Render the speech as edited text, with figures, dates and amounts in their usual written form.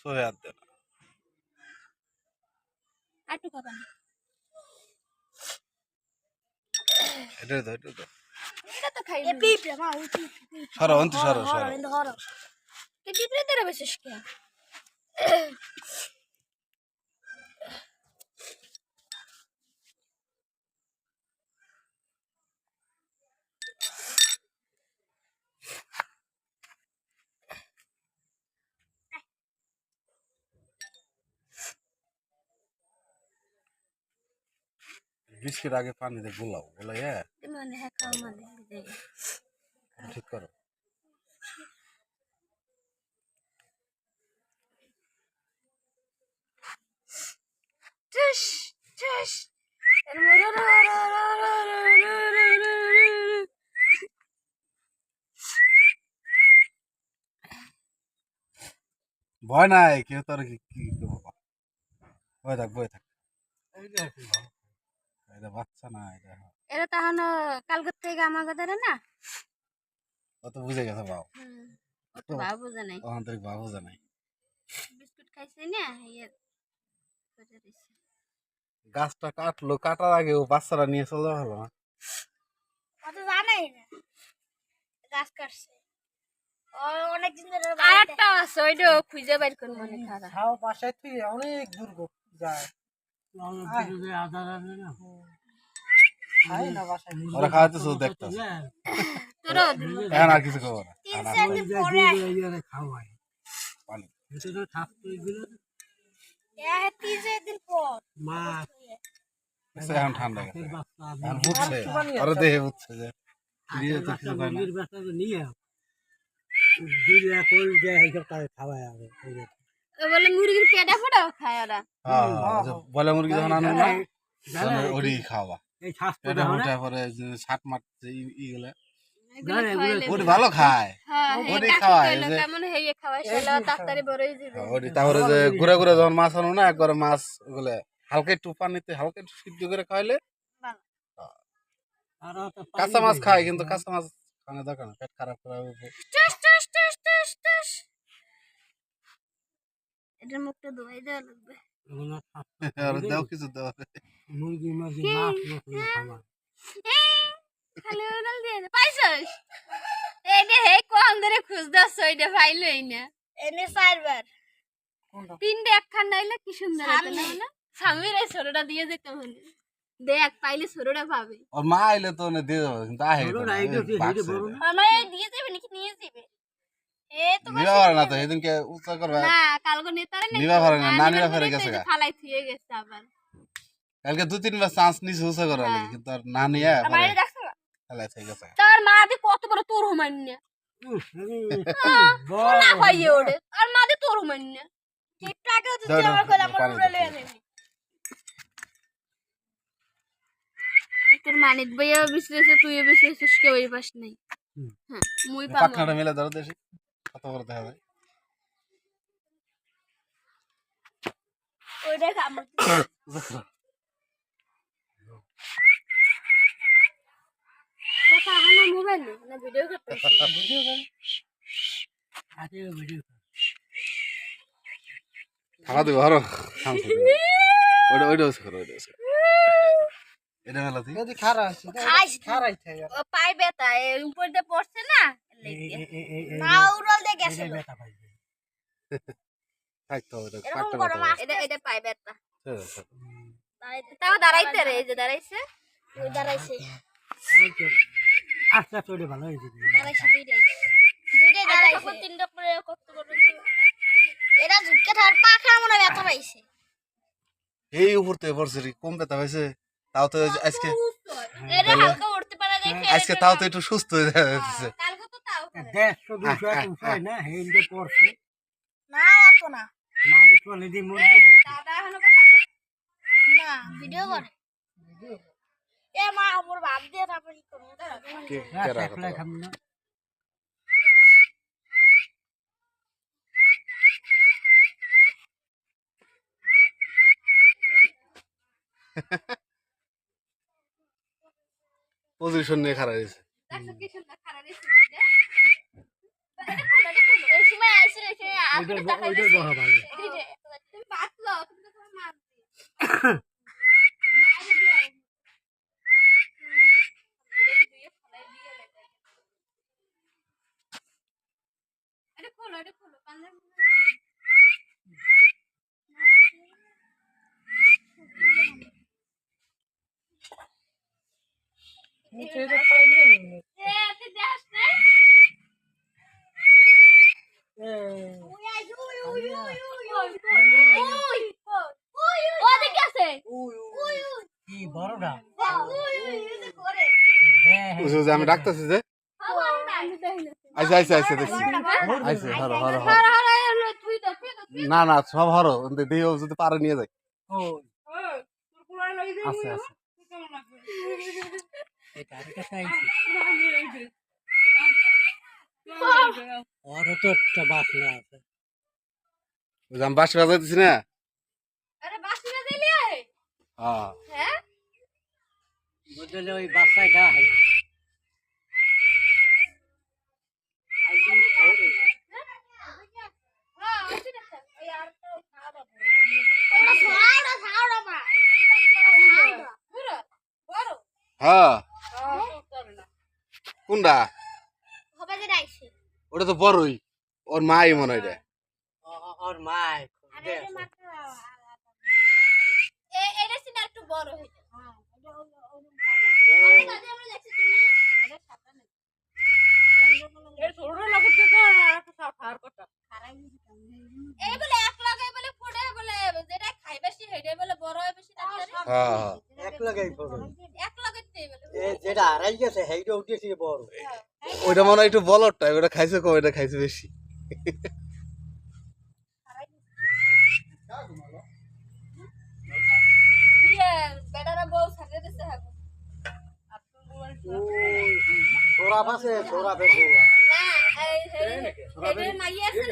সরে হাত দেন একটু খাবা না এটা তো এটা তো খাই এ পিপড়ে মা ওই পিপড়ে সরো অন্ত সরো সরো কে পিপড়ে ধরে বসেছ কে বিস্কিট আগে পানিতে গোলাও গোলাইয়া মানে হ্যাঁ খাও মানে ঠিক করো টুস টুস ভয় নাই কেউ তোর কি করবো বই থাক এটা বাচ্চা না এটা তখন কালকের থেকে আমাকে ধরে না অত বুঝে গেছে বাবু বাবু বুঝে নাই অন্তরিক বাবু বুঝে নাই বিস্কুট খাইছে না গাছটা কাটলো কাটার আগে ও বাচ্চারা নিয়ে চলে হলো না অত জানাই না গাছ কাটছে অনেকদিন ধরে আরেকটা আছে ওইটা খুঁজে বের করব মনে খারাপ খাও বাসায় তুই অনেক দূর যায় ওরা খাওয়াতে শুধু দেখতে এখন আর কিছু খাবো না পানি এখন ঠান্ডা গেছে এখন বুঝছে ওরা দেখে বুঝছে যে বলে মুরগির পেটা ফোটাও খায় ওরা বলে মুরগি যখন আনো না ওরি খাওয়া পেটা ফোটা পরে শাক মারছে ইগুলা ওরি ভালো খায় ওরি খাওয়ায় ওরি তারপরে যে ঘুরে ঘুরে যখন মাছ আনো না একবারে মাছ ওগুলো হালকা একটু পানিতে হালকা একটু সিদ্ধ করে খাওয়াইলে কাঁচা মাছ খায় কিন্তু কাঁচা মাছ খাওয়ানো দরকার না পেট খারাপ করা এটার মুখটা ধোয়াই দেওয়া লাগবে আর দাও কিছু দাও মুরগি মাছ মাছ খাওয়া খালি ওনাল দিয়ে পাইছস এইটা হে কোন ধরে খুঁজদাস ওইটা পাইলই না এনে চারবার তিনটে একখান নাইলে কি সুন্দর হতো না স্বামীর এই ছোটটা দিয়ে যেতে হলো দেখ পাইলে ছোটটা পাবে আর মা আইলে তো না দিয়ে দেবো কিন্তু আহে আমার দিয়ে যাবে নাকি নিয়ে যাবে এ তো নিবা পারে না তো সেদিনকে উৎসাহ করবে না কালকে নেতারে নিবা পারে না না নিবা পারে গেছে ফালাই থিয়ে গেছে আবার কালকে 2-3 বার চান্স নিছে উৎসাহ করার লাগি কিন্তু আর না নিয়ে আমার দেখছ না ফালাই থিয়ে গেছে তার মা দি কত বড় তোর হুমান্য না পাইয়ে ওড়ে আর মা দি তোর হুমান্য একটু আগে তো আমার কইলা আমার উড়ে লয়ে নেবি তোর মানিক ভাইয়া বিশ্লেষে তুই বিশ্লেষিস কেউ এই পাশ নাই হ্যাঁ মুই পাবো পাখনাটা মেলে ধরো দেশি কত বড় দেখা যায় ওই দেখ আমার কথা আমার মোবাইল না ভিডিও করতেছি ভিডিও কর আজকে ভিডিও থাকা দিও আরো ওইটা ওইটা করো ওইটা এটা মেলা তুই যদি খারাপ আছে খারাই থাকে ও পাই বেটা এই উপর দিয়ে পড়ছে না না উড়ল দিয়ে গেছে বেটা পাইবে থাকতো ওটা এরকম কাটতে বড় মাছ এটা পাই বেটা তাও দাঁড়াইতে রে এই যে দাঁড়াইছে ওই দাঁড়াইছে আচ্ছা চলে ভালো হয়েছে দাঁড়াইছে দুইটাই দাঁড়াইছে তিনটা করে করতে করতে এরা ঝুঁকে থাকার পাখা মনে ব্যথা পাইছে এই উপর থেকে পড়ছে কম ব্যথা হয়েছে তাও তো আজকে এরা হালকা উঠতে পারে দেখে আজকে তাও তো একটু সুস্থ হয়ে যাচ্ছে কালকে তো তাও 150-200 না হেইতে পড়ছে না অত না মানুষ বলে দি মুরগি দাদা এখনো কথা না ভিডিও করে এ মা আমার ভাত দিয়ে তারপর কি করব কে রাখলে খাম না পজিশন নিয়ে খারাপ হয়েছে এই সময় আইসে রেখে আপনি ওইটা বড় ভালো ওটা খুলো পাঞ্জাবি তুই দেখ না ওদিকে আছে কি বড়টা আমি ডাকতেছি যে আচ্ছা আচ্ছা আচ্ছা দেখছি আচ্ছা হরো হরো হরো না না সব হরো দিয়ে যদি পারে নিয়ে যায় ও আছে আছে এটা আরেকটা চাইছি ওর তো একটা বাসনা আছে আমি বাঁশি বাজাইতেছি না আরে বাসি বাজাইলি আয় হ্যাঁ হ্যাঁ বুঝলে ওই বাসাটা হয় হ্যাঁ কোনটা ওটা তো বড়ই ওর মাই মনে হয় এটা ওর মাই একটু বড় হয়েছে এই বলে এক লাগাই বলে ফুটে বলে যেটা খাই বেশি হেডে বলে বড় হয় বেশি ডাক্তারে হ্যাঁ এক লাগাই পড়ো এক লাগাইতেই বলে এই যেটা আড়াই গেছে হেইটা উঠেছে বড় ওইটা মনে হয় একটু বলরটা ওটা খাইছে কম এটা খাইছে বেশি বেটারা বউ সাজে দিতে হবে সোরা পাশে সোরা বের না এই মাইয়া আছে